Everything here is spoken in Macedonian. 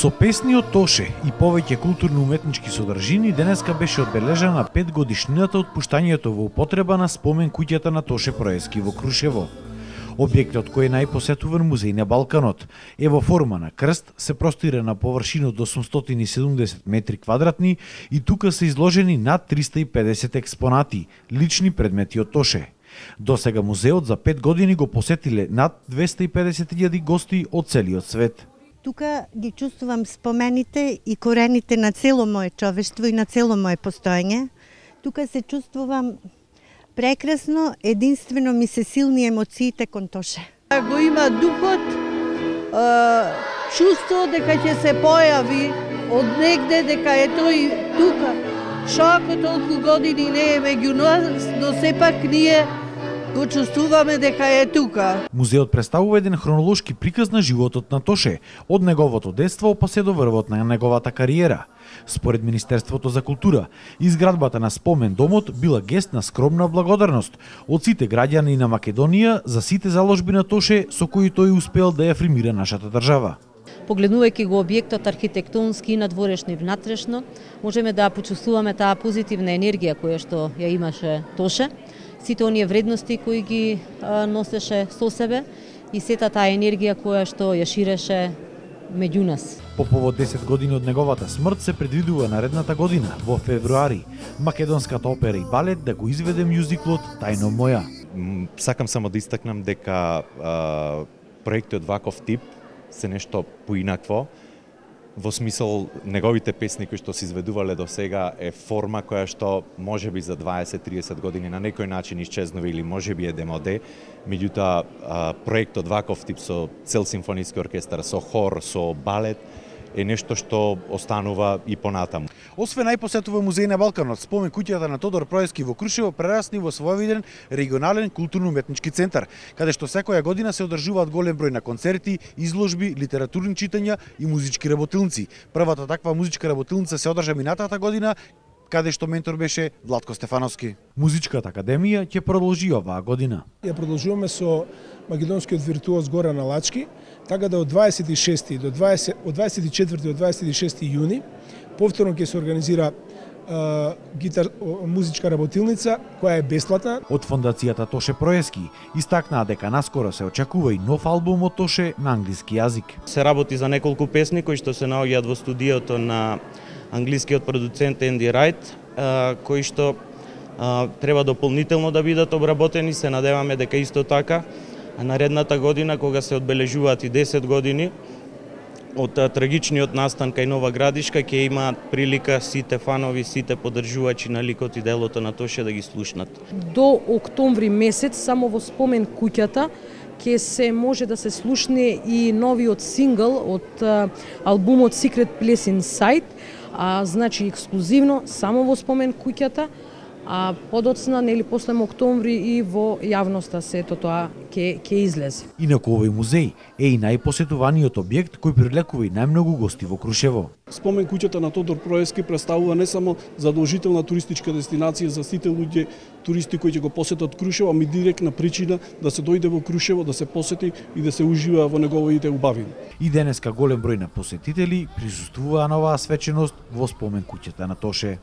Со песни од Тоше и повеќе културно-уметнички содржини денеска беше одбележана 5 годишнината од пуштањето во употреба на спомен куќата на Тоше Проески во Крушево. Објектот кој е најпосетуван музеј на Балканот е во форма на крст, се простира на површина од 870 метри квадратни и тука се изложени над 350 експонати, лични предмети од Тоше. Досега музеот за 5 години го посетиле над 250.000 гости од целиот свет. Тука ги чувствувам спомените и корените на цело мое човештво и на цело мое постоење. Тука се чувствувам прекрасно, единствено ми се силни емоциите кон Тоше. Го има духот, чувство дека ќе се појави од негде, дека е тој тука. Шако толку години не е меѓу нас, но сепак ние го чувствуваме дека е тука. Музеот представува еден хронолошки приказ на животот на Тоше, од неговото детство па се до врвот на неговата кариера. Според Министерството за култура, изградбата на спомен домот била гест на скромна благодарност од сите граѓани на Македонија за сите заложби на Тоше со кои тој успел да ја афирмира нашата држава. Погледнувајќи го објектот архитектонски и надворешно и внатрешно, можеме да почувствуваме таа позитивна енергија која што ја имаше Тоше, сите оние вредности кои ги носеше со себе и сета таа енергија која што ја ширеше меѓу нас. По повод 10 години од неговата смрт се предвидува наредната година, во февруари, македонската опера и балет да го изведе мюзиклот Тајно моја. Сакам само да истакнам дека проекти од ваков тип се нешто поинакво, во смисол неговите песни кои што се изведувале до сега е форма која што можеби за 20-30 години на некој начин исчезнува или можеби е демоде, меѓутоа проект од ваков тип со цел симфониски оркестар, со хор, со балет е нешто што останува и понатаму. Освен најпосетува музеј на Балканот, спомен куќата на Тодор Проески во Крушево прерасни во своевиден регионален културно-уметнички центар, каде што секоја година се одржуваат голем број на концерти, изложби, литературни читања и музички работилници. Првата таква музичка работилница се одржа минатата година, каде што ментор беше Владко Стефановски. Музичката академија ќе продолжи оваа година. Ја продолжуваме со македонскиот виртуоз Горан Алачки, така да од 24 до 26 јуни повторно ќе се организира музичка работилница која е бесплатна. Од фондацијата Тоше Проески истакнаа дека наскоро се очекува и нов албум од Тоше на англиски јазик. Се работи за неколку песни кои што се наоѓаат во студиото на англискиот продуцент Енди Райт, кои што треба дополнително да бидат обработени. Се надеваме дека исто така наредната година, кога се одбележуваат и 10 години од трагичниот настан кај Нова Градишка, ќе имаат прилика сите фанови, сите поддржувачи на ликот и делото на Тоше да ги слушнат. До октомври месец само во спомен куќата ќе се може да се слушне и новиот сингл од албумот Secret Place Inside, значи ексклузивно само во спомен куќата, а подоцна нели после октомври и во јавноста сето тоа ќе излезе. Инаку овој музеј е и најпосетуваниот објект кој привлекува и најмногу гости во Крушево. Спомен куќата на Тодор Проески представува не само задолжителна туристичка дестинација за сите луѓе, туристи кои ќе го посетат Крушево, ами директна причина да се дојде во Крушево, да се посети и да се ужива во неговите убавини. И денеска голем број на посетители присуствуваа на оваа свеченост во спомен куќата на Тоше.